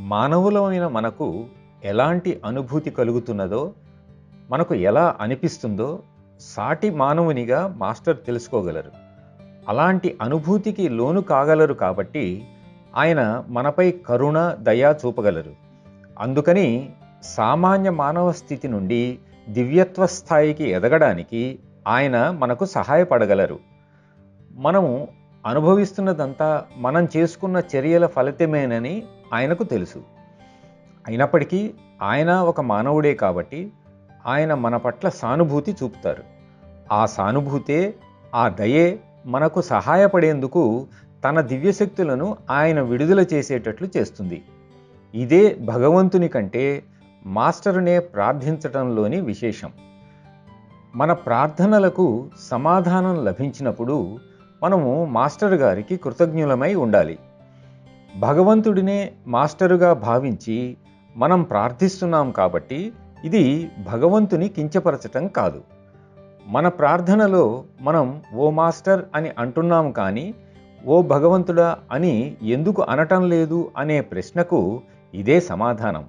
మానవులమైన మనకు ఎలాంటి అనుభూతి కలుగుతున్నదో, మనకు ఎలా అనిపిస్తుందో సాటి మానవునిగా మాస్టర్ తెలుసుకోగలరు. అలాంటి అనుభూతికి లోను కాగలరు కాబట్టి ఆయన మనపై కరుణ, దయ చూపగలరు. అందుకని సామాన్య మానవ స్థితి నుండి దివ్యత్వ స్థాయికి ఎదగడానికి ఆయన మనకు సహాయపడగలరు. మనము అనుభవిస్తున్నదంతా మనం చేసుకున్న చర్యల ఫలితమేనని ఆయనకు తెలుసు. అయినప్పటికీ ఆయన ఒక మానవుడే కాబట్టి ఆయన మన పట్ల సానుభూతి చూపుతారు. ఆ సానుభూతే, ఆ దయే మనకు సహాయపడేందుకు తన దివ్యశక్తులను ఆయన విడుదల చేసేటట్లు చేస్తుంది. ఇదే భగవంతుని కంటే మాస్టరునే ప్రార్థించటంలోని విశేషం. మన ప్రార్థనలకు సమాధానం లభించినప్పుడు మనము మాస్టర్ గారికి కృతజ్ఞులమై ఉండాలి. భగవంతుడినే మాస్టరుగా భావించి మనం ప్రార్థిస్తున్నాం కాబట్టి ఇది భగవంతుని కించపరచటం కాదు. మన ప్రార్థనలో మనం ఓ మాస్టర్ అని అంటున్నాం కానీ ఓ భగవంతుడా అని ఎందుకు అనటం లేదు అనే ప్రశ్నకు ఇదే సమాధానం.